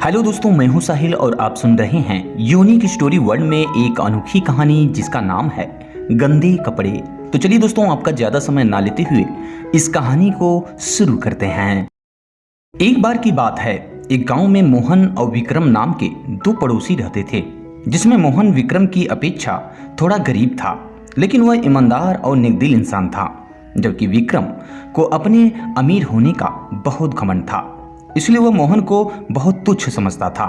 Hello दोस्तों, मैं हूं साहिल और आप सुन रहे हैं यूनिक स्टोरी वर्ल्ड में एक अनोखी कहानी जिसका नाम है गंदे कपड़े। तो चलिए दोस्तों, आपका ज्यादा समय ना लेते हुए इस कहानी को शुरू करते हैं। एक बार की बात है, एक गांव में मोहन और विक्रम नाम के दो पड़ोसी रहते थे, जिसमें मोहन विक्रम की अपेक्षा थोड़ा गरीब था, लेकिन वह ईमानदार और नेकदिल इंसान था, जबकि विक्रम को अपने अमीर होने का बहुत घमंड था। इसलिए वह मोहन को बहुत तुच्छ समझता था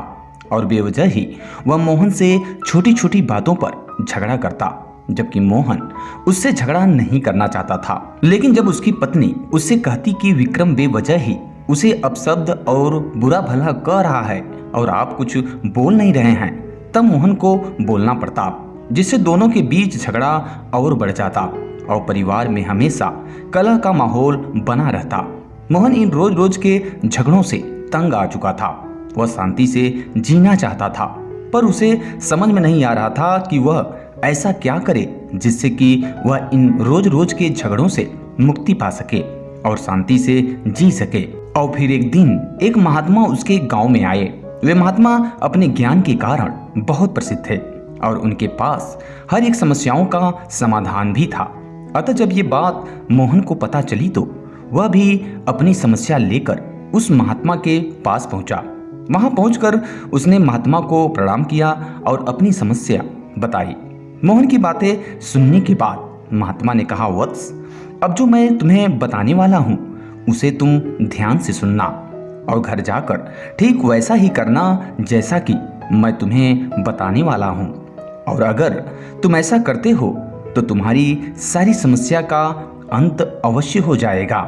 और बेवजह ही वह मोहन से छोटी छोटी बातों पर झगड़ा करता, जबकि मोहन उससे झगड़ा नहीं करना चाहता था। लेकिन जब उसकी पत्नी उससे कहती कि विक्रम बेवजह ही उसे अपशब्द और बुरा भला कह रहा है और आप कुछ बोल नहीं रहे हैं, तब मोहन को बोलना पड़ता, जिससे दोनों के बीच झगड़ा और बढ़ जाता और परिवार में हमेशा कलह का माहौल बना रहता। मोहन इन रोज रोज के झगड़ों से तंग आ चुका था। वह शांति से जीना चाहता था, पर उसे समझ में नहीं आ रहा था कि वह ऐसा क्या करे जिससे कि वह इन रोज रोज के झगड़ों से मुक्ति पा सके और शांति से जी सके। और फिर एक दिन एक महात्मा उसके गांव में आए। वे महात्मा अपने ज्ञान के कारण बहुत प्रसिद्ध थे और उनके पास हर एक समस्याओं का समाधान भी था। अतः जब ये बात मोहन को पता चली तो वह भी अपनी समस्या लेकर उस महात्मा के पास पहुंचा। वहां पहुंचकर उसने महात्मा को प्रणाम किया और अपनी समस्या बताई। मोहन की बातें सुनने के बाद महात्मा ने कहा, वत्स, अब जो मैं तुम्हें बताने वाला हूं उसे तुम ध्यान से सुनना और घर जाकर ठीक वैसा ही करना जैसा कि मैं तुम्हें बताने वाला हूं। और अगर तुम ऐसा करते हो तो तुम्हारी सारी समस्या का अंत अवश्य हो जाएगा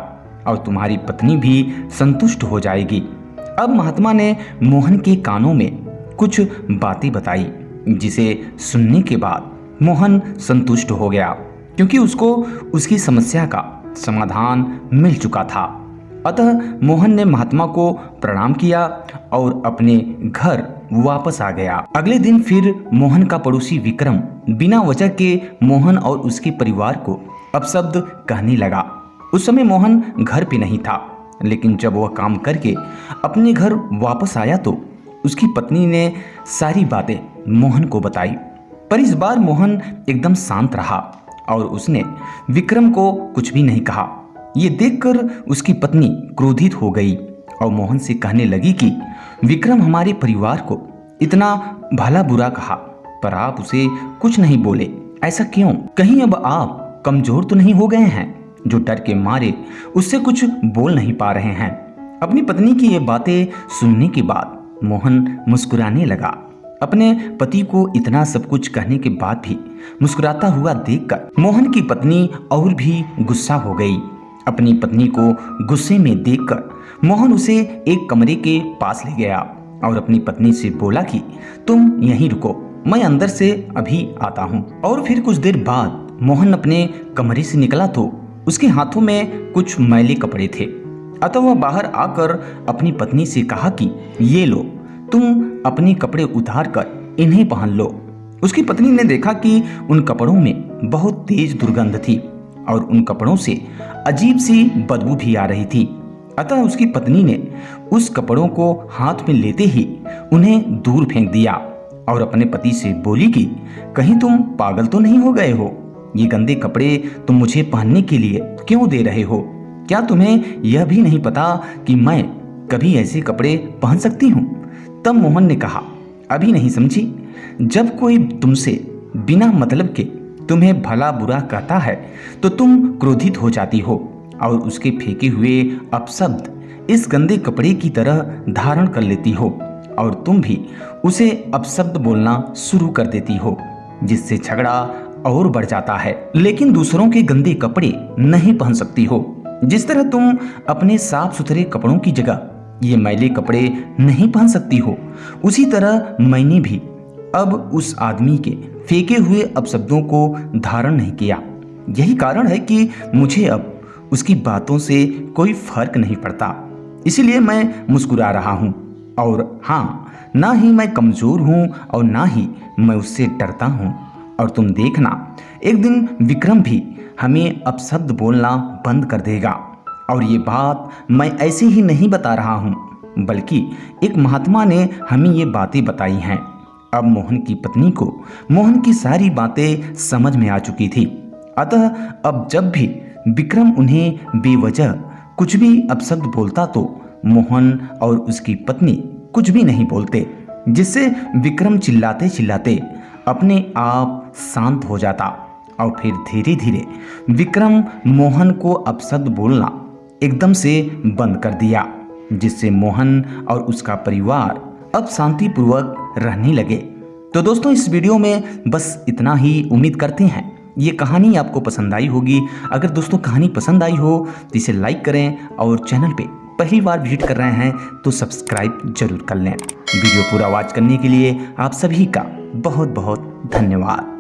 और तुम्हारी पत्नी भी संतुष्ट हो जाएगी। अब महात्मा ने मोहन के कानों में कुछ बातें बताई, जिसे सुनने के बाद मोहन संतुष्ट हो गया, क्योंकि उसको उसकी समस्या का समाधान मिल चुका था। अतः मोहन ने महात्मा को प्रणाम किया और अपने घर वापस आ गया। अगले दिन फिर मोहन का पड़ोसी विक्रम बिना वजह के मोहन और उसके परिवार को अपशब्द कहने लगा। उस समय मोहन घर पे नहीं था, लेकिन जब वह काम करके अपने घर वापस आया तो उसकी पत्नी ने सारी बातें मोहन को बताई। पर इस बार मोहन एकदम शांत रहा और उसने विक्रम को कुछ भी नहीं कहा। ये देखकर उसकी पत्नी क्रोधित हो गई और मोहन से कहने लगी कि विक्रम हमारे परिवार को इतना भला बुरा कहा, पर आप उसे कुछ नहीं बोले, ऐसा क्यों? कहीं अब आप कमजोर तो नहीं हो गए हैं जो डर के मारे उससे कुछ बोल नहीं पा रहे हैं? अपनी पत्नी की ये बातें सुनने के बाद मोहन मुस्कुराने लगा। अपने पति को इतना सब कुछ कहने के बाद भी मुस्कुराता हुआ देखकर मोहन की पत्नी और भी गुस्सा हो गई। अपनी पत्नी को गुस्से में देखकर मोहन उसे एक कमरे के पास ले गया और अपनी पत्नी से बोला कि तुम यहीं रुको, मैं अंदर से अभी आता हूँ। और फिर कुछ देर बाद मोहन अपने कमरे से निकला तो उसके हाथों में कुछ मैले कपड़े थे। अतः वह बाहर आकर अपनी पत्नी से कहा कि ये लो, तुम अपने कपड़े उतार कर इन्हें पहन लो। उसकी पत्नी ने देखा कि उन कपड़ों में बहुत तेज दुर्गंध थी और उन कपड़ों से अजीब सी बदबू भी आ रही थी। अतः उसकी पत्नी ने उस कपड़ों को हाथ में लेते ही उन्हें दूर फेंक दिया और अपने पति से बोली कि कहीं तुम पागल तो नहीं हो गए हो? ये गंदे कपड़े तुम मुझे पहनने के लिए क्यों दे रहे हो? क्या तुम्हें यह भी नहीं पता कि मैं कभी ऐसे कपड़े पहन सकती हूँ? तब मोहन ने कहा, अभी नहीं समझी? जब कोई तुमसे बिना मतलब के तुम्हें भला बुरा कहता है तो तुम क्रोधित हो जाती हो और उसके फेंके हुए अपशब्द इस गंदे कपड़े की तरह धारण कर लेती हो और तुम भी उसे अपशब्द बोलना शुरू कर देती हो, जिससे झगड़ा और बढ़ जाता है। लेकिन दूसरों के गंदे कपड़े नहीं पहन सकती हो। जिस तरह तुम अपने साफ सुथरे कपड़ों की जगह ये मैले कपड़े नहीं पहन सकती हो, उसी तरह मैंने भी अब उस आदमी के फेंके हुए अपशब्दों को धारण नहीं किया। यही कारण है कि मुझे अब उसकी बातों से कोई फर्क नहीं पड़ता, इसीलिए मैं मुस्कुरा रहा हूँ। और हाँ, ना ही मैं कमजोर हूँ और ना ही मैं उससे डरता हूँ। और तुम देखना, एक दिन विक्रम भी हमें अपशब्द बोलना बंद कर देगा। और ये बात मैं ऐसे ही नहीं बता रहा हूँ, बल्कि एक महात्मा ने हमें ये बातें बताई हैं। अब मोहन की पत्नी को मोहन की सारी बातें समझ में आ चुकी थी। अतः अब जब भी विक्रम उन्हें बेवजह कुछ भी अपशब्द बोलता तो मोहन और उसकी पत्नी कुछ भी नहीं बोलते, जिससे विक्रम चिल्लाते चिल्लाते अपने आप शांत हो जाता और फिर धीरे धीरे विक्रम मोहन को अपशब्द बोलना एकदम से बंद कर दिया, जिससे मोहन और उसका परिवार अब शांतिपूर्वक रहने लगे। तो दोस्तों इस वीडियो में बस इतना ही। उम्मीद करते हैं ये कहानी आपको पसंद आई होगी। अगर दोस्तों कहानी पसंद आई हो तो इसे लाइक करें और चैनल पे पहली बार विजिट कर रहे हैं तो सब्सक्राइब जरूर कर लें। वीडियो पूरा वॉच करने के लिए आप सभी का बहुत बहुत धन्यवाद।